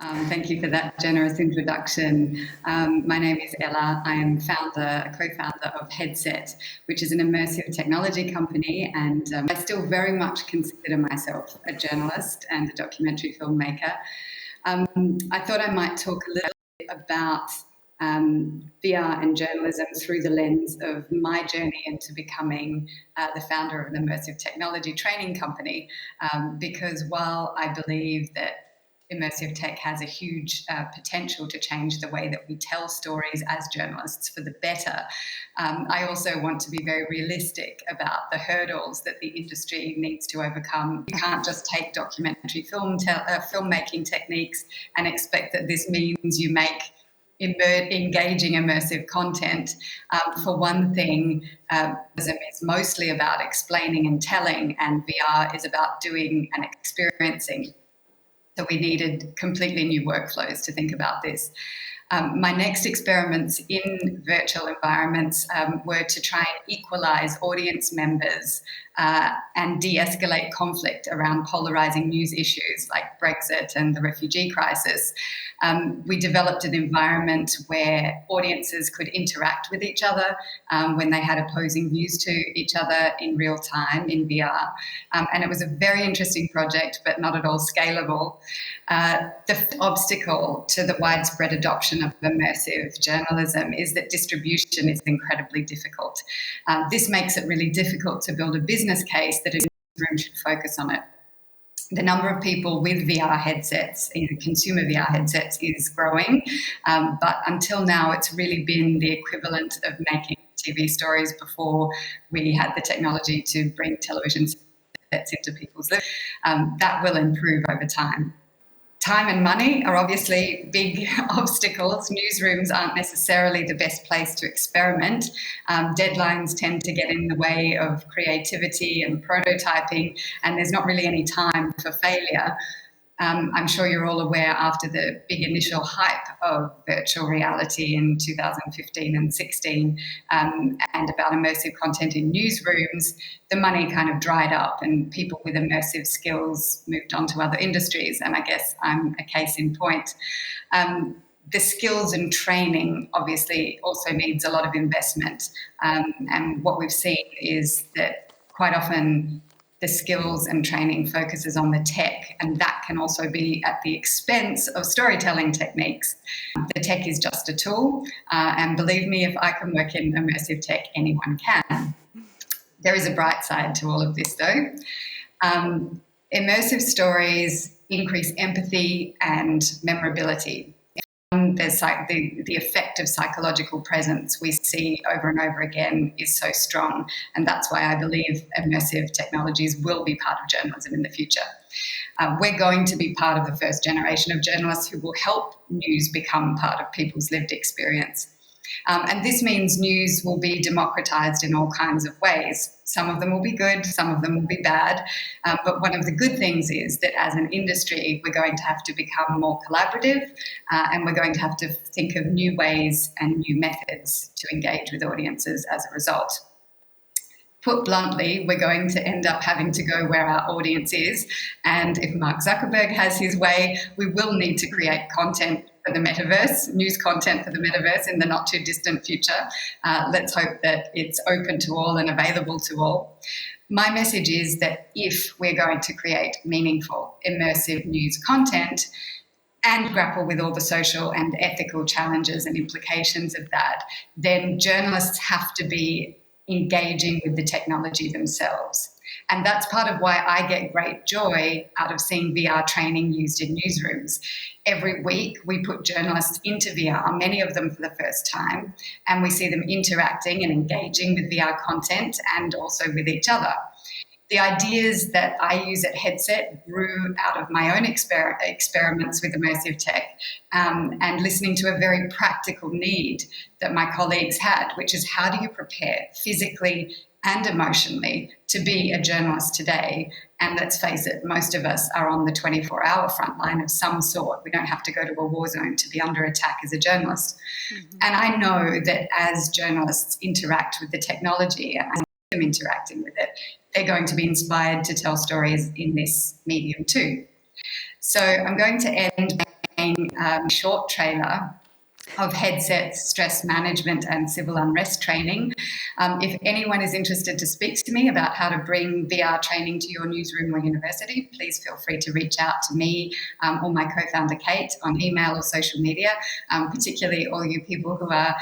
Thank you for that generous introduction. My name is Aela. I am co-founder of Headset, which is an immersive technology company, and I still very much consider myself a journalist and a documentary filmmaker. I thought I might talk a little bit about VR and journalism through the lens of my journey into becoming the founder of an immersive technology training company, because while I believe that immersive tech has a huge potential to change the way that we tell stories as journalists for the better, I also want to be very realistic about the hurdles that the industry needs to overcome. You can't just take documentary filmmaking techniques and expect that this means you make engaging immersive content. For one thing, it's mostly about explaining and telling, and VR is about doing and experiencing. So we needed completely new workflows to think about this. My next experiments in virtual environments were to try and equalize audience members and de-escalate conflict around polarizing news issues like Brexit and the refugee crisis. We developed an environment where audiences could interact with each other when they had opposing views to each other in real time in VR. And it was a very interesting project, but not at all scalable. The obstacle to the widespread adoption of immersive journalism is that distribution is incredibly difficult. This makes it really difficult to build a business case that a room should focus on it. The number of people with VR headsets, consumer VR headsets, is growing, but until now it's really been the equivalent of making TV stories before we had the technology to bring television sets into people's lives. That will improve over time. Time and money are obviously big obstacles. Newsrooms aren't necessarily the best place to experiment. Deadlines tend to get in the way of creativity and prototyping, and there's not really any time for failure. I'm sure you're all aware, after the big initial hype of virtual reality in 2015 and 16 and about immersive content in newsrooms, the money kind of dried up and people with immersive skills moved on to other industries. And I guess I'm a case in point. The skills and training obviously also needs a lot of investment. And what we've seen is that quite often the skills and training focuses on the tech, and that can also be at the expense of storytelling techniques. The tech is just a tool, and believe me, if I can work in immersive tech, anyone can. There is a bright side to all of this, though. Immersive stories increase empathy and memorability. There's the effect of psychological presence we see over and over again is so strong, and that's why I believe immersive technologies will be part of journalism in the future. We're going to be part of the first generation of journalists who will help news become part of people's lived experience. And this means news will be democratized in all kinds of ways. Some of them will be good, some of them will be bad. But one of the good things is that as an industry, we're going to have to become more collaborative, and we're going to have to think of new ways and new methods to engage with audiences as a result. Put bluntly, we're going to end up having to go where our audience is. And if Mark Zuckerberg has his way, we will need to create content for the metaverse, news content for the metaverse in the not too distant future. Let's hope that it's open to all and available to all. My message is that if we're going to create meaningful, immersive news content and grapple with all the social and ethical challenges and implications of that, then journalists have to be engaging with the technology themselves. And that's part of why I get great joy out of seeing VR training used in newsrooms. Every week we put journalists into VR, many of them for the first time, and we see them interacting and engaging with VR content and also with each other. The ideas that I use at Headset grew out of my own experiments with immersive tech and listening to a very practical need that my colleagues had, which is how do you prepare physically and emotionally to be a journalist today? And let's face it, most of us are on the 24-hour front line of some sort. We don't have to go to a war zone to be under attack as a journalist. Mm-hmm. And I know that as journalists interact with the technology and them interacting with it, they're going to be inspired to tell stories in this medium too. So I'm going to end by saying short trailer of headsets, stress management and civil unrest training. If anyone is interested to speak to me about how to bring VR training to your newsroom or university, please feel free to reach out to me or my co-founder Kate on email or social media, particularly all you people who are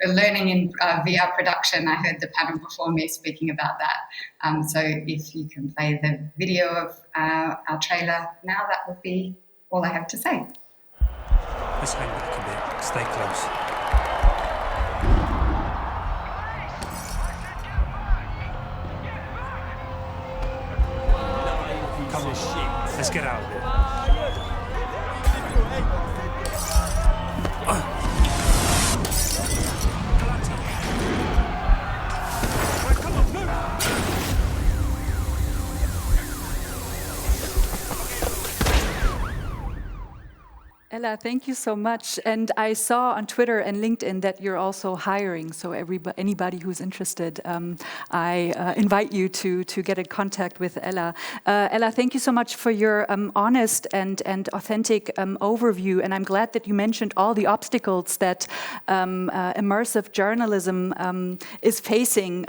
learning in VR production. I heard the panel before me speaking about that. So if you can play the video of our trailer now, that would be all I have to say. Let's hang back a bit. Stay close. Come on, let's get out of here. Aela, thank you so much. And I saw on Twitter and LinkedIn that you're also hiring. So anybody who's interested, I invite you to get in contact with Aela. Aela, thank you so much for your honest and authentic overview. And I'm glad that you mentioned all the obstacles that immersive journalism is facing.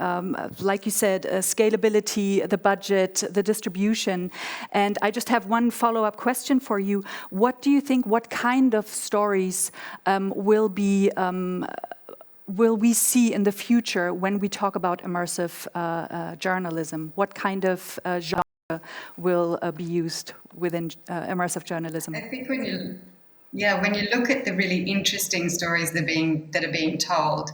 Like you said, scalability, the budget, the distribution. And I just have one follow-up question for you. What do you think, what kind of stories will we see in the future when we talk about immersive journalism? What kind of genre will be used within immersive journalism? I think when you look at the really interesting stories that are being told,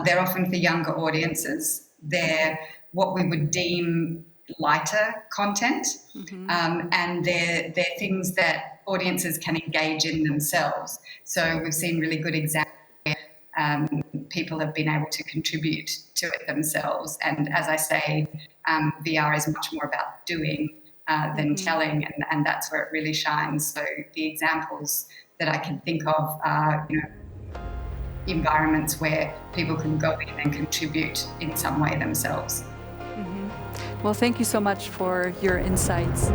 they're often for younger audiences. They're what we would deem lighter content, and they're things that audiences can engage in themselves. So we've seen really good examples where people have been able to contribute to it themselves. And as I say, VR is much more about doing than telling, and that's where it really shines. So the examples that I can think of are, environments where people can go in and contribute in some way themselves. Well, thank you so much for your insights.